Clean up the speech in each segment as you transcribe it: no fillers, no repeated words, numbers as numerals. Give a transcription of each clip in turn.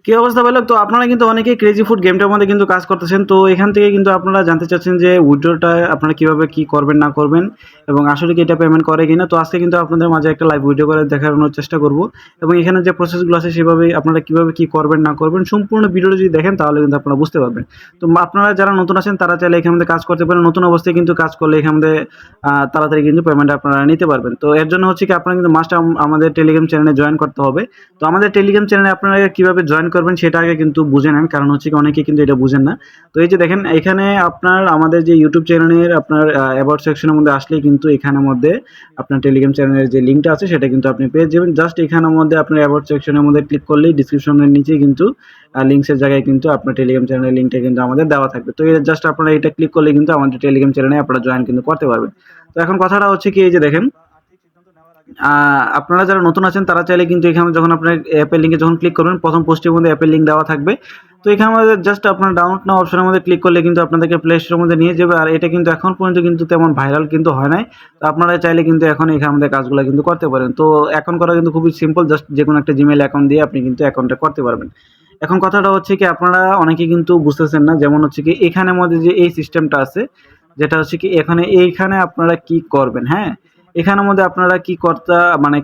কি অবস্থা ভাই লোক? তো আপনারা কিন্তু অনেকেই ক্রেজি ফুড গেমটার মধ্যে কিন্তু কাজ করতেছেন। তো এখান থেকে কিন্তু আপনারা জানতে চাচ্ছেন যে উইথড্রটা আপনারা কিভাবে কি করবেন না করবেন এবং আসলে কি এটা পেমেন্ট করে কিনা। তো আজকে কিন্তু আপনাদের মাঝে একটা লাইভ ভিডিও করে দেখানোর চেষ্টা করব এবং এখানে যে প্রসেসগুলো আছে সেভাবেই আপনারা কিভাবে কি করবেন না করবেন সম্পূর্ণ ভিডিওটা যদি দেখেন তাহলে কিন্তু আপনারা বুঝতে পারবেন। তো আপনারা যারা নতুন আছেন তারা চাইলে এখান থেকে কাজ করতে পারেন। নতুন অবস্থায় কিন্তু কাজ করলে এখান থেকে তাড়াতাড়ি কিন্তু পেমেন্ট আপনারা নিতে পারবেন। তো এর জন্য হচ্ছে কি আপনারা কিন্তু মাস্ট আমাদের টেলিগ্রাম চ্যানেলে জয়েন করতে হবে। তো আমাদের টেলিগ্রাম চ্যানেলে আপনারা কিভাবে জয়েন করবেন সেটা আগে কিন্তু বুঝে নেন, কারণ হচ্ছে কি অনেকে কিন্তু এটা বুঝেন না। তো এই যে দেখেন এখানে আপনার আমাদের যে ইউটিউব চ্যানেলের আপনার অ্যাবাউট সেকশনের মধ্যে আসলেই কিন্তু এখানের মধ্যে আপনার টেলিগ্রাম চ্যানেলের যে লিঙ্কটা আছে সেটা কিন্তু আপনি পেয়ে যাবেন। জাস্ট এখানের মধ্যে আপনার অ্যাবাউট সেকশনের মধ্যে ক্লিক করলেই ডিসক্রিপশনের নিচে কিন্তু লিঙ্কসের জায়গায় কিন্তু আপনার টেলিগ্রাম চ্যানেলের লিঙ্কটা কিন্তু আমাদের দেওয়া থাকবে। তো জাস্ট আপনারা এটা ক্লিক করলে কিন্তু আমাদের টেলিগ্রাম চ্যানেলে আপনারা জয়েন কিন্তু করতে পারবেন। তো এখন কথাটা হচ্ছে কি, এই যে দেখেন আপনারা যারা নতুন আছেন তারা চাইলে কিন্তু এখানে যখন আপনার অ্যাপের লিঙ্কে যখন ক্লিক করবেন প্রথম পোস্টের মধ্যে অ্যাপের লিঙ্ক দেওয়া থাকবে। তো এখানে আমাদের জাস্ট আপনার ডাউনলোড নাও অপশনের মধ্যে ক্লিক করলে কিন্তু আপনাদেরকে প্লে স্টোরের মধ্যে নিয়ে যাবে। আর এটা কিন্তু এখন পর্যন্ত কিন্তু তেমন ভাইরাল কিন্তু হয় নাই। তো আপনারা চাইলে কিন্তু এখন এখানে আমাদের কাজগুলো কিন্তু করতে পারেন। তো এখন করা কিন্তু খুবই সিম্পল, জাস্ট যে কোনো একটা জিমেইল অ্যাকাউন্ট দিয়ে আপনি কিন্তু অ্যাকাউন্টটা করতে পারবেন। এখন কথাটা হচ্ছে কি আপনারা অনেকেই কিন্তু বুঝতেছেন না, যেমন হচ্ছে কি এখানের মধ্যে যে এই সিস্টেমটা আছে যেটা হচ্ছে কি এইখানে আপনারা কি করবেন, হ্যাঁ? এখানের মধ্যে আপনারা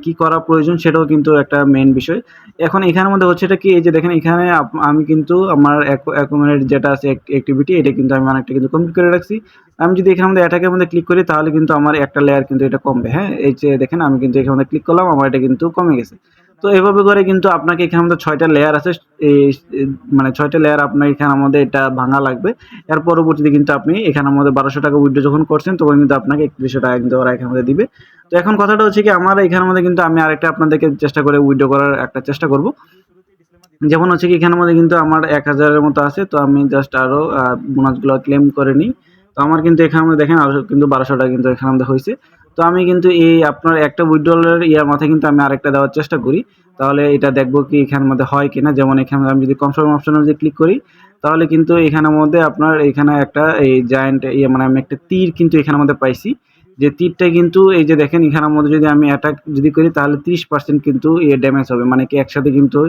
কি করা প্রয়োজন সেটাও কিন্তু একটা মেইন বিষয়। এখন এখানের মধ্যে হচ্ছে এটা কি, এই যে দেখেন এখানে আমি কিন্তু আমার অ্যাকুমুলেট যেটা আছে অ্যাক্টিভিটি এটা কিন্তু আমি অনেকটা কিন্তু কমপ্লিট করে রাখছি। আমি যদি এখানের মধ্যে অ্যাটাকের মধ্যে ক্লিক করি তাহলে কিন্তু আমার একটা লেয়ার কিন্তু এটা কমবে, হ্যাঁ? এই যে দেখেন আমি কিন্তু এখানে মধ্যে ক্লিক করলাম, আমার এটা কিন্তু কমে গেছে। তো এভাবে করে কিন্তু আপনাকে এখানের মধ্যে ৬ টা লেয়ার আছে। এই মানে ৬ টা লেয়ার আপনার এখানের মধ্যে এটা ভাঙা লাগবে। এর পরবর্তীতে কিন্তু আপনি এখানের মধ্যে ৳১২০০ উইথড্র যখন করছেন তখন কিন্তু আপনাকে ৳৩১০০ কিন্তু ওরা এখানের মধ্যে দিবে। তো এখন কথাটা হচ্ছে কি আমার এখানের মধ্যে কিন্তু আমি আরেকটা আপনাদেরকে চেষ্টা করে উইথড্র করার একটা চেষ্টা করব। যেমন হচ্ছে কি এখানের মধ্যে কিন্তু আমার ১,০০০ এর মতো আছে। তো আমি জাস্ট আরো বোনাসগুলো ক্লেম করে নিই। তো আমার কিন্তু এখানের মধ্যে দেখেন আরো কিন্তু ৳১২০০ কিন্তু এখানের মধ্যে হইছে। তো আমি কিন্তু এই আপনার একটা উইথড্রয়ালের ইয়ার মাথায় কিন্তু আমি আরেকটা দেওয়ার চেষ্টা করি। তাহলে এটা দেখবো কি এখানের মধ্যে হয় কিনা। যেমন এখানে আমি যদি কনফার্ম অপশনে যদি ক্লিক করি তাহলে কিন্তু এখানের মধ্যে আপনার এখানে একটা এই জায়ান্ট মানে আমি একটা তীর কিন্তু এখানের মধ্যে পাইছি। যে তীরটা কিন্তু এই যে দেখেন এখানের মধ্যে যদি আমি অ্যাটাক যদি করি তাহলে ৩০% কিন্তু ড্যামেজ হবে। মানে কি একসাথে কিন্তু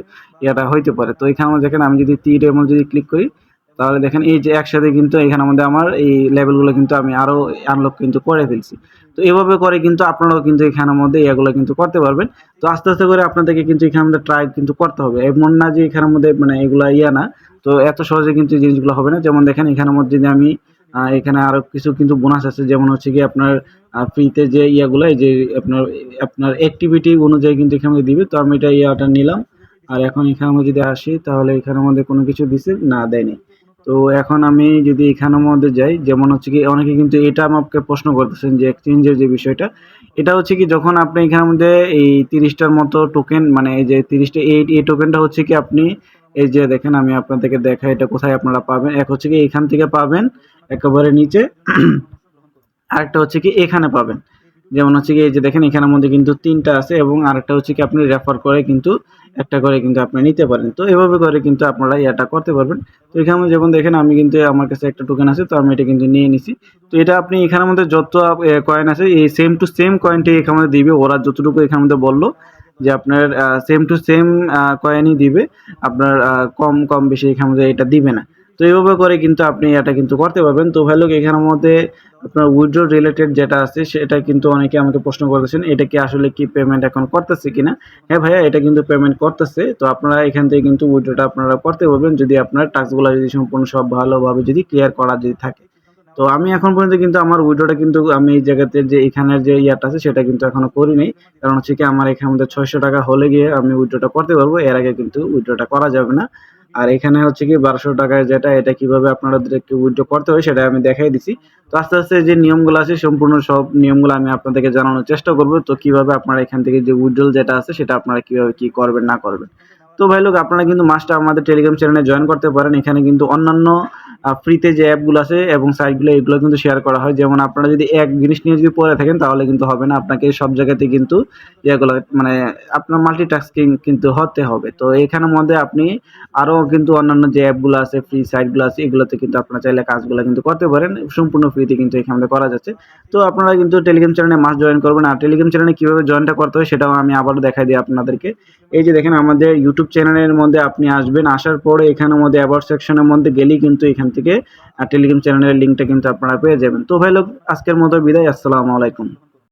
ইয়াটা হইতে পারে। তো এখানে মধ্যে দেখেন আমি যদি তীরের মধ্যে যদি ক্লিক করি তাহলে দেখেন এই যে একসাথে কিন্তু এখানের মধ্যে আমার এই লেভেলগুলো কিন্তু আমি আরো আনলক কিন্তু করে ফেলছি। তো এভাবে করে কিন্তু আপনারাও কিন্তু এখানের মধ্যে এগুলো কিন্তু করতে পারবেন। তো আস্তে, আস্তে করে আপনাদেরকে কিন্তু এখানের মধ্যে ট্রাই কিন্তু করতে হবে। এমন না যে এখানের মধ্যে মানে এগুলা না। তো এত সহজে কিন্তু এই জিনিসগুলো হবে না। যেমন দেখেন এখানের মধ্যে যদি আমি এখানে আরো কিছু কিন্তু বোনাস আছে। যেমন হচ্ছে গিয়ে আপনার ফ্রিতে যে ইয়াগুলো এই যে আপনার আপনার অ্যাক্টিভিটি অনুযায়ী কিন্তু এখানে দিবে। তো আমি এটা ইয়াটা নিলাম। আর এখন এখানের মধ্যে যদি আসি তাহলে এখানের মধ্যে কোনো কিছু দিছে? না, দেয়নি। তো এখন আমি যদি এখানের মধ্যে যাই, যেমন হচ্ছে কি অনেকে কিন্তু এটা আমাকে প্রশ্ন করতেছেন যে এক্সচেঞ্জের যে বিষয়টা, এটা হচ্ছে কি যখন আপনি এখানের মধ্যে এই ৩০ টার মতো টোকেন মানে এই যে ৩০ টা এই টোকেনটা হচ্ছে কি আপনি এই যে দেখেন আমি আপনাদেরকে দেখাই এটা কোথায় আপনারা পাবেন। এক হচ্ছে কি এখান থেকে পাবেন একেবারে নিচে। আরেকটা হচ্ছে কি এখানে পাবেন। যেমন হচ্ছে কি এই যে দেখেন এখানের মধ্যে কিন্তু ৩ টা আছে এবং আরেকটা হচ্ছে কি আপনি রেফার করে কিন্তু একটা করে কিন্তু আপনি নিতে পারেন। তো এভাবে করে কিন্তু আপনারা ইয়াটা করতে পারবেন। তো এখানে যেমন দেখেন আমি কিন্তু আমার কাছে একটা টোকেন আছে, তো আমি এটা কিন্তু নিয়ে নিছি। তো এটা আপনি এখানের মধ্যে যত কয়েন আছে এই সেম টু সেম কয়েনটি এখানের মধ্যে দিবে। ওরা যতটুকু এখানের মধ্যে বলল যে আপনার সেম টু সেম কয়েনই দিবে। আপনার কম বেশি এখানের মধ্যে এটা দিবে না। তো এভাবে করে কিন্তু আপনি এটা কিন্তু করতে পারবেন। তো ভাই লোক এখানের মধ্যে আপনার উইথড্র রিলেটেড যেটা আছে সেটা কিন্তু অনেকে আমাকে প্রশ্ন করতেছেন এটা কি আসলে কি পেমেন্ট এখন করতেছে কিনা। হ্যাঁ ভাইয়া, এটা কিন্তু পেমেন্ট করতেছে। তো আপনারা এখান থেকে কিন্তু উইথড্রটা আপনারা করতে পারবেন যদি আপনার টাস্কগুলো যদি সম্পূর্ণ সব ভালোভাবে যদি ক্লিয়ার করা যদি থাকে। তো আমি এখন পর্যন্ত কিন্তু আমার উইথড্রটা কিন্তু আমি এই জায়গাতে যে এখানের যে ইয়াটা আছে সেটা কিন্তু এখনো করি নাই। কারণ হচ্ছে কি আমার এখানের মধ্যে ৳৬০০ হলে গিয়ে আমি উইথড্রটা করতে পারবো। এর আগে কিন্তু উইথড্রটা করা যাবে না। আর এখানে হচ্ছে কি ৳১২০০ যেটা এটা কিভাবে আপনাদেরকে উইথড্র করতে হয় সেটা আমি দেখাই দিছি। তো আস্তে, আস্তে যে নিয়মগুলো আছে সম্পূর্ণ সব নিয়মগুলো আমি আপনাদেরকে জানানোর চেষ্টা করব। তো কিভাবে আপনারা এখান থেকে যে উইথড্রল যেটা আছে সেটা আপনারা কিভাবে কি করবেন না করবেন। তো ভাই লোক আপনারা কিন্তু মাস্ট আমাদের টেলিগ্রাম চ্যানেলে জয়েন করতে পারেন। এখানে কিন্তু অন্যান্য ফ্রিতে যে অ্যাপগুলো আছে এবং সাইটগুলো এগুলো কিন্তু শেয়ার করা হয়। যেমন আপনারা যদি এক জিনিস নিয়ে যদি পড়ে থাকেন তাহলে কিন্তু হবে না, আপনাকে সব জায়গাতে কিন্তু ইয়েগুলো মানে আপনার মাল্টিটাস্কিং কিন্তু হতে হবে। তো এখানের মধ্যে আপনি আরও কিন্তু অন্যান্য যে অ্যাপগুলো আছে, ফ্রি সাইটগুলো আছে, এগুলোতে কিন্তু আপনারা চাইলে কাজগুলো কিন্তু করতে পারেন সম্পূর্ণ ফ্রিতে কিন্তু এখানে করা যাচ্ছে। তো আপনারা কিন্তু টেলিগ্রাম চ্যানেলে মাস্ট জয়েন করবেন। আর টেলিগ্রাম চ্যানেলে কীভাবে জয়েনটা করতে হয় সেটাও আমি আবারও দেখাই দিই আপনাদেরকে। এই যে দেখেন আমাদের ইউটিউব চ্যানেলের মধ্যে আপনি আসবেন, আসার পরে এখানের মধ্যে অ্যাবাউট সেকশনের মধ্যে গেলেই কিন্তু এখান থেকে টেলিগ্রাম চ্যানেলের লিঙ্কটা কিন্তু আপনারা পেয়ে যাবেন। তো ভাই লোক, আজকের মতো বিদায়। আসসালামু আলাইকুম।